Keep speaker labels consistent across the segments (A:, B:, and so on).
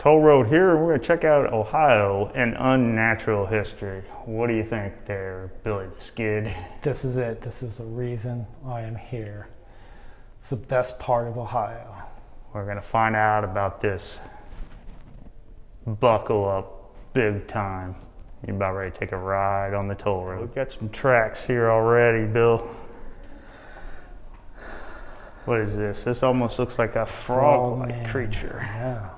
A: toll road here, and we're going to check out Ohio and unnatural history. What do you think there, Billy the Skid?
B: This is it. This is the reason I am here. It's the best part of Ohio.
A: We're going to find out about this. Buckle up big time. You're about ready to take a ride on the toll road. We've got some tracks here already, Bill. What is this? This almost looks like a frog-like creature.
B: Yeah.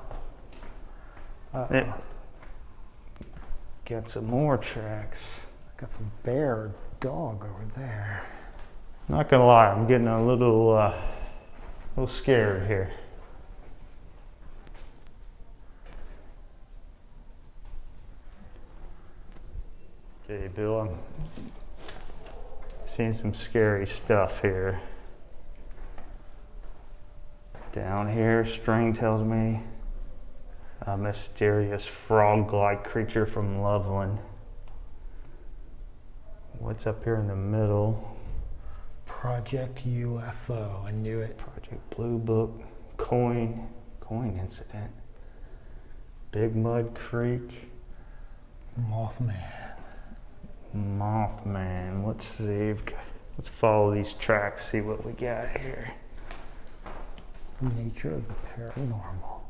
A: Got some more tracks.
B: Got some bear or dog over there.
A: Not gonna lie, I'm getting a little scared here. Okay, Bill, I'm seeing some scary stuff here. Down here, string tells me a mysterious frog-like creature from Loveland. What's up here in the middle?
B: Project UFO, I knew it.
A: Project Blue Book, coin incident. Big Mud Creek. Mothman, let's see. Let's follow these tracks, see what we got here.
B: Nature of the paranormal.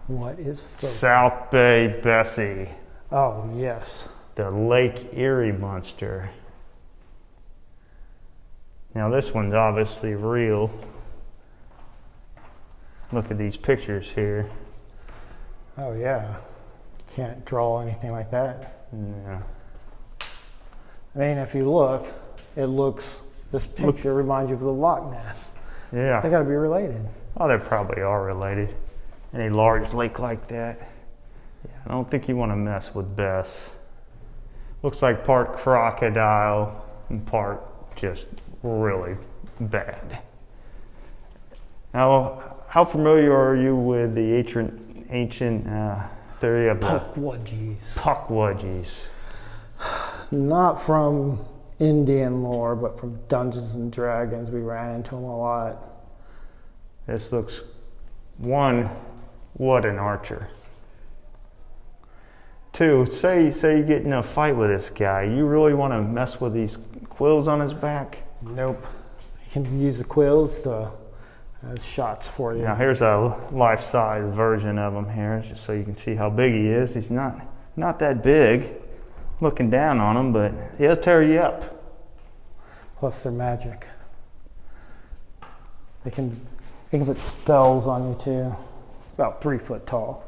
B: What is
A: South Bay Bessie?
B: Oh, yes.
A: The Lake Erie monster. Now this one's obviously real. Look at these pictures here.
B: Oh, yeah. Can't draw anything like that.
A: Yeah.
B: I mean, if you look, this picture reminds you of the Loch Ness.
A: Yeah.
B: They gotta be related.
A: Oh, they probably are related. Any large lake like that. Yeah, I don't think you want to mess with Bess. Looks like part crocodile and part just really bad. Now, how familiar are you with the ancient theory of the Pukwudgies?
B: Not from Indian lore, but from Dungeons and Dragons. We ran into them a lot.
A: This looks, one, what an archer. Two, say you get in a fight with this guy, you really want to mess with these quills on his back?
B: Nope. You can use the quills as shots for you.
A: Now here's a life-size version of him here, just so you can see how big he is. He's not that big, looking down on him, but he'll tear you up.
B: Plus they're magic. They can put spells on you too. About 3 foot tall.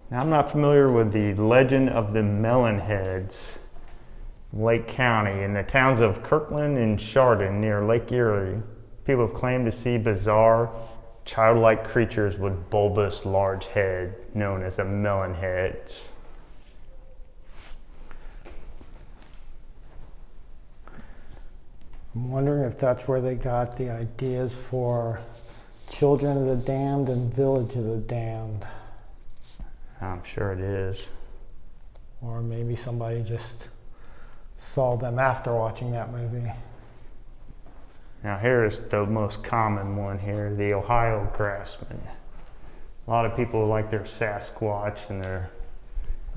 A: Now I'm not familiar with the legend of the Melonheads, Lake County, in the towns of Kirkland and Chardon near Lake Erie. People have claimed to see bizarre, childlike creatures with bulbous, large head, known as the Melonheads.
B: I'm wondering if that's where they got the ideas for Children of the Damned and Village of the Damned.
A: I'm sure it is.
B: Or maybe somebody just saw them after watching that movie.
A: Now here's the most common one here, the Ohio Craftsman. A lot of people like their Sasquatch and their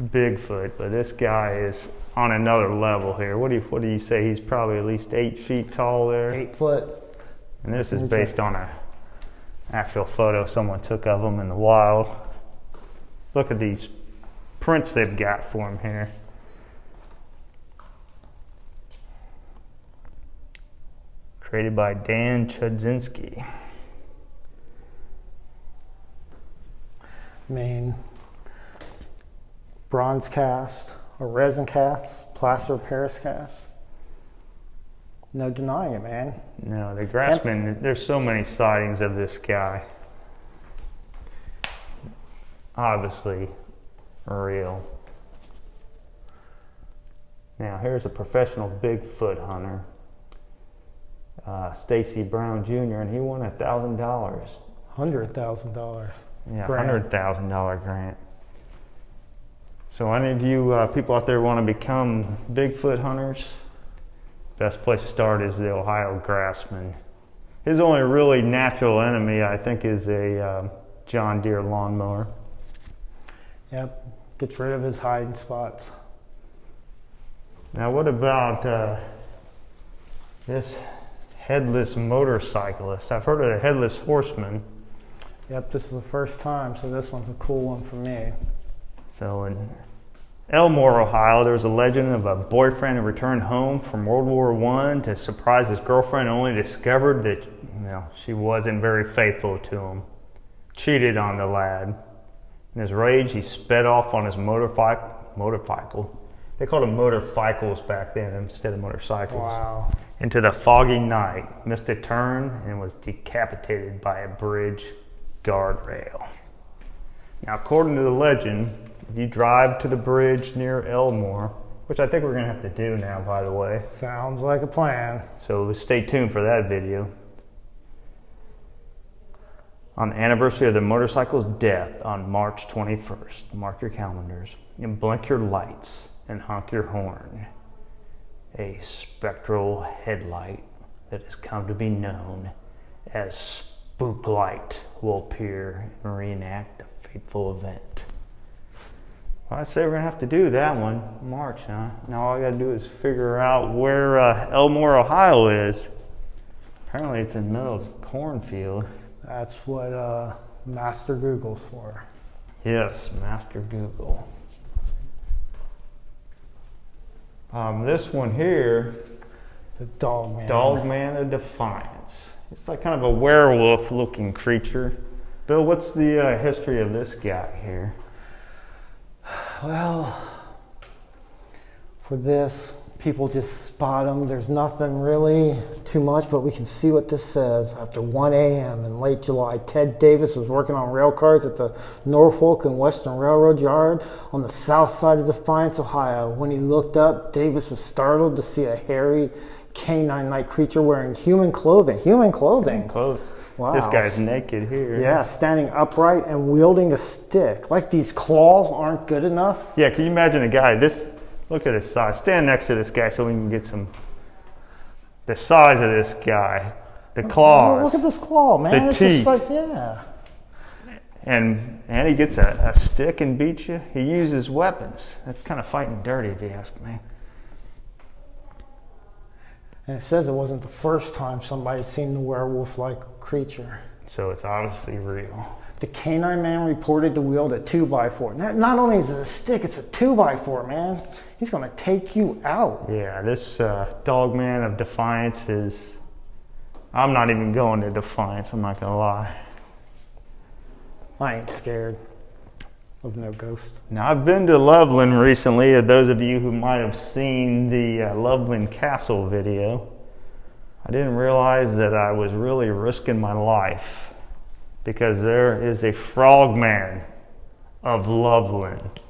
A: Bigfoot, but this guy is on another level here. What do you say? He's probably at least 8 feet tall there.
B: 8 foot.
A: And this is based on an actual photo someone took of him in the wild. Look at these prints they've got for him here. Created by Dan Chudzinski.
B: I mean, bronze cast, or resin cast, plaster of Paris cast. No denying it, man.
A: No, the Grassman, there's so many sightings of this guy. Obviously real. Now here's a professional Bigfoot hunter, Stacy Brown Jr., and he won $1,000.
B: $100,000.
A: Yeah, $100,000 grant. So any of you people out there want to become Bigfoot hunters, best place to start is the Ohio Craftsman. His only really natural enemy, I think, is a John Deere lawnmower.
B: Yep, gets rid of his hiding spots.
A: Now what about this Headless Motorcyclist? I've heard of the Headless Horseman.
B: Yep, this is the first time, so this one's a cool one for me.
A: So in Elmore, Ohio, there was a legend of a boyfriend who returned home from World War I to surprise his girlfriend, and only discovered that she wasn't very faithful to him. Cheated on the lad. In his rage, he sped off on his motorcycle. They called them motorcycles back then instead of motorcycles.
B: Wow.
A: Into the foggy night, missed a turn, and was decapitated by a bridge guardrail. Now, according to the legend, if you drive to the bridge near Elmore, which I think we're going to have to do now, by the way.
B: Sounds like a plan.
A: So stay tuned for that video. On the anniversary of the motorcycle's death on March 21st, mark your calendars and blink your lights and honk your horn. A spectral headlight that has come to be known as Spook Light will appear and reenact the fateful event. Well, I say we're gonna have to do that one, March, huh? Now all I gotta do is figure out where Elmore, Ohio is. Apparently it's in the middle of a cornfield.
B: That's what Master Google's for.
A: Yes, Master Google. This one here,
B: The Dogman.
A: Man of Defiance. It's like kind of a werewolf-looking creature. Bill, what's the history of this guy here?
B: Well, for this, people just spot him. There's nothing really too much, but we can see what this says. After 1 a.m. in late July, Ted Davis was working on rail cars at the Norfolk and Western Railroad Yard on the south side of Defiance, Ohio. When he looked up, Davis was startled to see a hairy canine-like creature wearing human clothing. Human clothing? Wow.
A: This guy's naked here.
B: Yeah, standing upright and wielding a stick. Like these claws aren't good enough.
A: Yeah, can you imagine a guy, look at his size. Stand next to this guy so we can get the size of this guy. The claws.
B: Oh, look at this claw, man.
A: The
B: it's
A: teeth.
B: Just like, yeah.
A: And he gets a stick and beats you. He uses weapons. That's kind of fighting dirty if you ask me.
B: And it says it wasn't the first time somebody had seen the werewolf-like creature.
A: So it's obviously real.
B: The canine man reported to wield a 2x4. Not only is it a stick, it's a 2x4, man. He's going to take you out.
A: Yeah, this Man of Defiance is... I'm not even going to Defiance, I'm not going to lie.
B: I ain't scared of no ghost.
A: Now, I've been to Loveland recently. Those of you who might have seen the Loveland Castle video, I didn't realize that I was really risking my life because there is a Frogman of Loveland.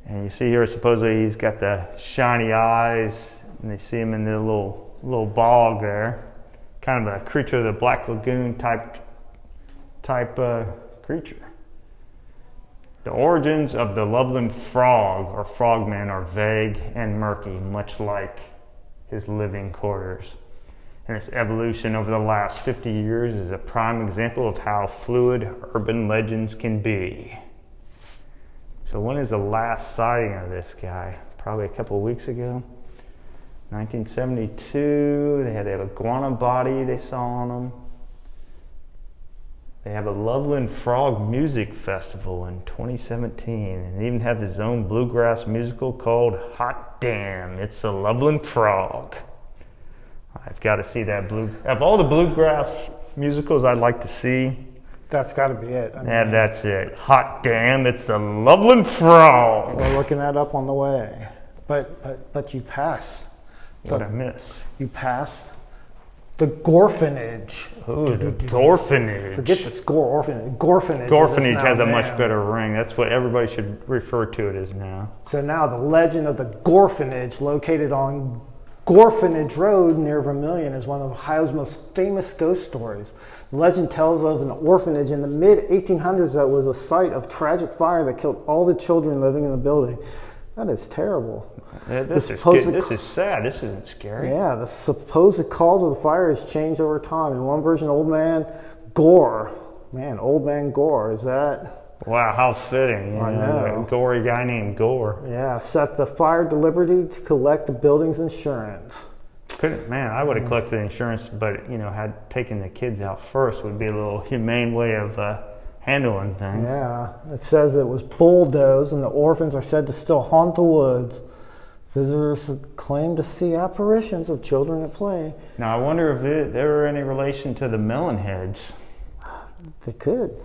A: And you see here, supposedly he's got the shiny eyes, and they see him in the little bog there. Kind of a creature of the Black Lagoon type creature. The origins of the Loveland Frog, or Frogman, are vague and murky, much like his living quarters. And its evolution over the last 50 years is a prime example of how fluid urban legends can be. So when is the last sighting of this guy? Probably a couple of weeks ago. 1972, they had an iguana body they saw on him. They have a Loveland Frog music festival in 2017, and they even have his own bluegrass musical called Hot Damn, It's a Loveland Frog. I've got to see that of all the bluegrass musicals I'd like to see,
B: That's got to be it.
A: that's it. Hot Damn, It's a Loveland Frog.
B: We're looking that up on the way. But you passed.
A: What I miss?
B: You passed the Gorephanage.
A: Ooh, the Gorephanage.
B: Forget this Gorephanage. Gorephanage.
A: Gorephanage has a much better ring. That's what everybody should refer to it as now.
B: So now the legend of the Gorephanage, located on Gorephanage Road near Vermilion, is one of Ohio's most famous ghost stories. The legend tells of an orphanage in the mid-1800s that was a site of tragic fire that killed all the children living in the building. That is terrible.
A: Yeah, this is sad. This isn't scary.
B: Yeah, the supposed cause of the fire has changed over time. In one version, old man Gore Man, Old Man Gore, is that?
A: Wow, how fitting.
B: I know.
A: A gory guy named Gore.
B: Yeah, set the fire to liberty to collect the building's insurance.
A: Man, I would have collected the insurance, but had taken the kids out first would be a little humane way of handling things.
B: Yeah, it says it was bulldozed, and the orphans are said to still haunt the woods. Visitors claim to see apparitions of children at play.
A: Now, I wonder if there were any relation to the Melonheads.
B: They could.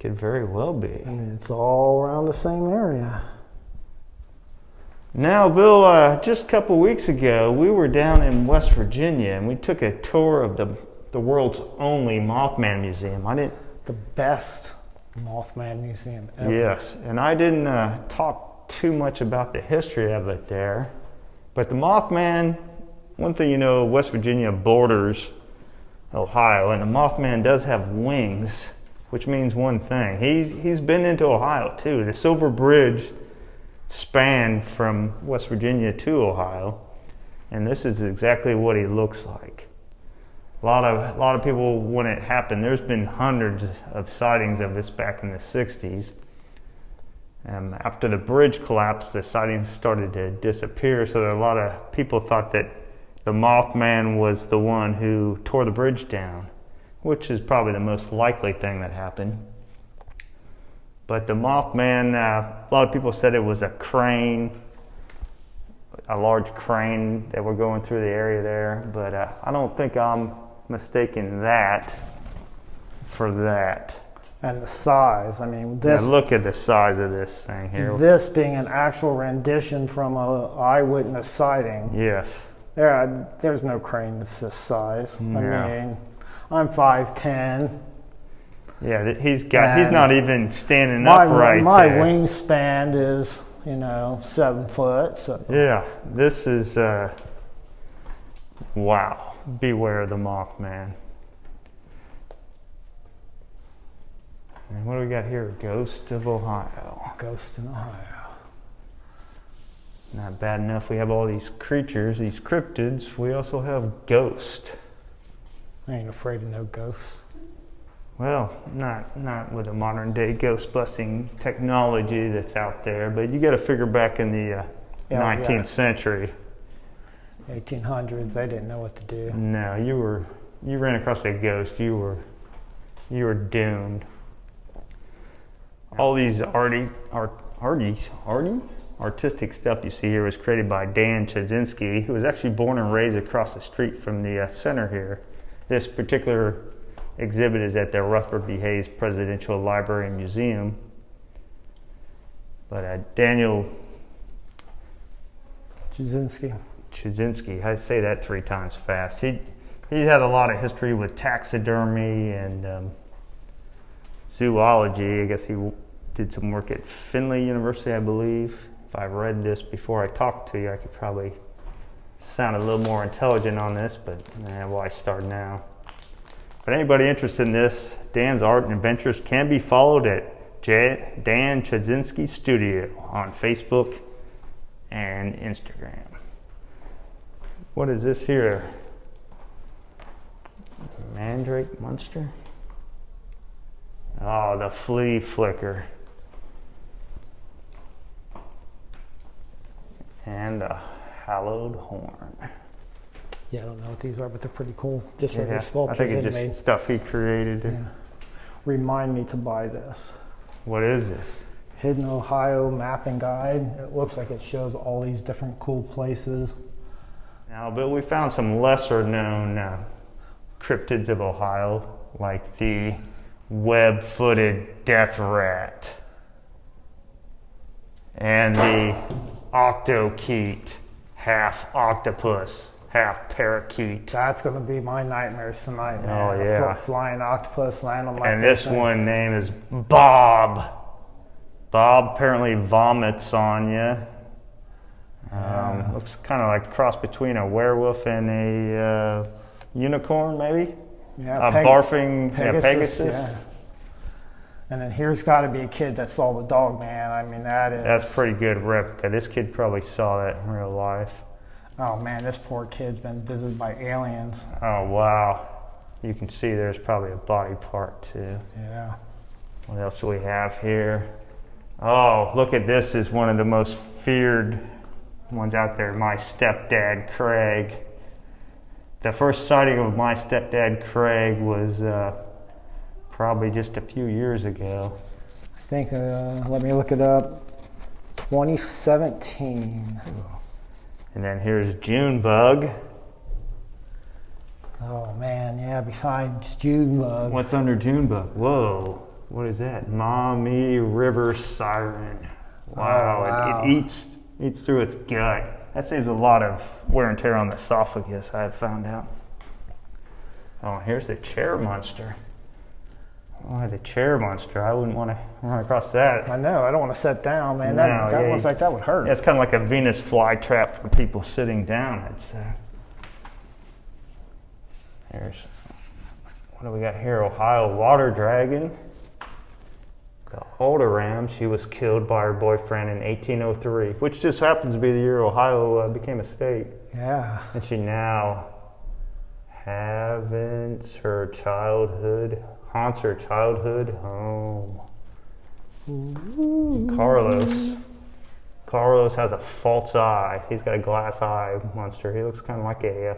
A: Could very well be.
B: I mean, it's all around the same area.
A: Now, Bill, just a couple weeks ago, we were down in West Virginia, and we took a tour of the world's only Mothman museum.
B: The best Mothman museum ever.
A: Yes, and I didn't talk too much about the history of it there, but the Mothman, one thing West Virginia borders Ohio, and the Mothman does have wings, which means one thing. He's been into Ohio too. The Silver Bridge spanned from West Virginia to Ohio, and this is exactly what he looks like. A lot of people, when it happened, there's been hundreds of sightings of this back in the 60s. After the bridge collapsed, the sightings started to disappear, so a lot of people thought that the Mothman was the one who tore the bridge down, which is probably the most likely thing that happened. But the Mothman, a lot of people said it was a crane, a large crane that were going through the area there, but I don't think I'm mistaken that for that.
B: And the size, I mean, this.
A: Now look at the size of this thing here.
B: This being an actual rendition from an eyewitness sighting.
A: Yes.
B: There's no crane that's this size.
A: Yeah.
B: I mean, I'm 5'10".
A: Yeah, he's not even standing upright.
B: My
A: there.
B: wingspan is, 7 foot. So.
A: Yeah, this is, wow. Beware the Mothman. And what do we got here? Ghost of Ohio.
B: Ghost in Ohio.
A: Not bad enough we have all these creatures, these cryptids. We also have ghost.
B: I ain't afraid of no ghosts.
A: Well, not with the modern day ghost busting technology that's out there, but you got to figure back in the 19th century.
B: 1800s, they didn't know what to do.
A: No, you ran across a ghost, you were doomed. All these artistic stuff you see here was created by Dan Chudzinski, who was actually born and raised across the street from the center here. This particular exhibit is at the Rutherford B. Hayes Presidential Library and Museum. But Daniel Chudzinski, I say that 3 times fast. He had a lot of history with taxidermy and zoology. I guess he did some work at Findlay University, I believe. If I read this before I talked to you, I could probably sound a little more intelligent on this, but why start now? But anybody interested in this, Dan's art and adventures can be followed at Dan Chudzinski Studio on Facebook and Instagram. What is this here? Mandrake monster? Oh, the flea flicker. And a hallowed horn.
B: Yeah, I don't know what these are, but they're pretty cool. Just regular sculptures.
A: I think it's just stuff he created.
B: Yeah. Remind me to buy this.
A: What is this?
B: Hidden Ohio Mapping Guide. It looks like it shows all these different cool places.
A: Now, but we found some lesser known cryptids of Ohio, like the web-footed death rat and the octokeet, half octopus, half parakeet.
B: That's going to be my nightmares tonight, man.
A: Oh, yeah.
B: Flying octopus land on my
A: And this one name is Bob. Bob apparently vomits on you. Looks kind of like a cross between a werewolf and a unicorn, maybe?
B: Yeah,
A: barfing Pegasus.
B: Yeah. And then here's got to be a kid that saw the Dogman. I mean,
A: That's pretty good replica. This kid probably saw that in real life.
B: Oh man, this poor kid's been visited by aliens.
A: Oh wow. You can see there's probably a body part too.
B: Yeah.
A: What else do we have here? Oh, look at this, is one of the most feared ones out there, my stepdad, Craig. The first sighting of my stepdad, Craig, was probably just a few years ago.
B: I think, let me look it up, 2017.
A: And then here's Junebug.
B: Oh man, yeah, besides Junebug.
A: What's under Junebug? Whoa, what is that? Maumee River Siren. Wow,
B: Oh, wow.
A: It eats through its gut. That saves a lot of wear and tear on the esophagus, I have found out. Oh, here's the chair monster. Oh, the chair monster. I wouldn't want to run across that.
B: I know, I don't want to sit down, man.
A: No,
B: That
A: yeah,
B: looks like that would hurt.
A: Yeah, it's kind of like a Venus flytrap for people sitting down, I'd say. There's, what do we got here? Ohio water dragon. The Alderram, she was killed by her boyfriend in 1803, which just happens to be the year Ohio became a state.
B: Yeah.
A: And she now haunts her childhood home. Carlos has a false eye. He's got a glass eye monster. He looks kind of like a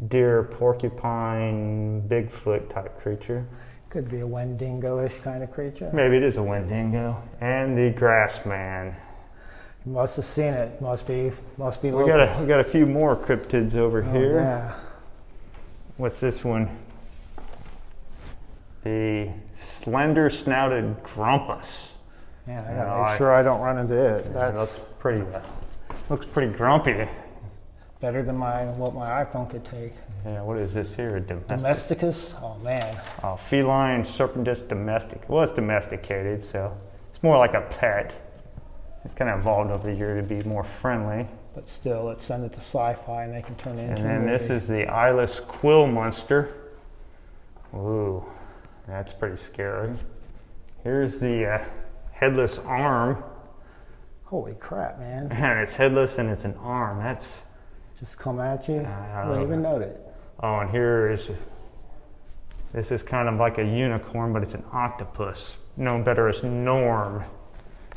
A: deer, porcupine, Bigfoot type creature.
B: Could be a Wendigo-ish kind of creature.
A: Maybe it is a Wendigo. And the Grassman.
B: You must have seen it. Must be
A: We
B: local.
A: got a few more cryptids over here.
B: Yeah.
A: What's this one? The slender snouted grumpus.
B: Yeah, I gotta make sure I don't run into it.
A: It
B: That's
A: looks pretty grumpy.
B: better than what my iPhone could take.
A: Yeah, what is this here?
B: Domesticus? Oh man.
A: Oh, feline serpentis domestic. Well, it's domesticated, so it's more like a pet. It's kind of evolved over the year to be more friendly.
B: But still, let's send it to sci-fi and they can turn it into
A: And then
B: a movie.
A: this is the eyeless quill monster. Ooh, that's pretty scary. Here's the headless arm.
B: Holy crap, man.
A: And it's headless and it's an arm. That's...
B: Just come at you.
A: I
B: Wouldn't even note it.
A: Oh, and this is kind of like a unicorn, but it's an octopus, known better as Norm.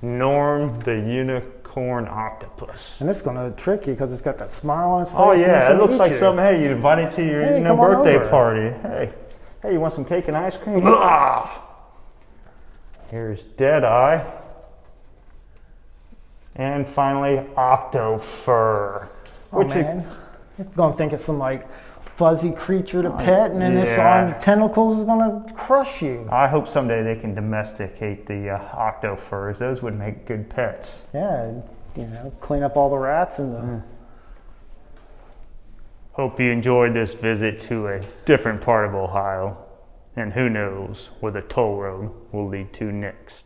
A: Norm the unicorn octopus.
B: And it's gonna trick you because it's got that smile on its face.
A: Oh
B: and it's
A: yeah, it
B: gonna
A: looks
B: eat
A: like
B: you.
A: something, hey, you invited to your
B: Hey, come on
A: birthday
B: over.
A: party. Hey, you want some cake and ice cream? Blah! Here's Deadeye. And finally, Octofur.
B: Oh man, it's gonna think it's some like fuzzy creature to pet, and then this arm tentacles is gonna crush you.
A: I hope someday they can domesticate the Octofurs. Those would make good pets.
B: Yeah, clean up all the rats and the.
A: Hope you enjoyed this visit to a different part of Ohio. And who knows where the toll road will lead to next.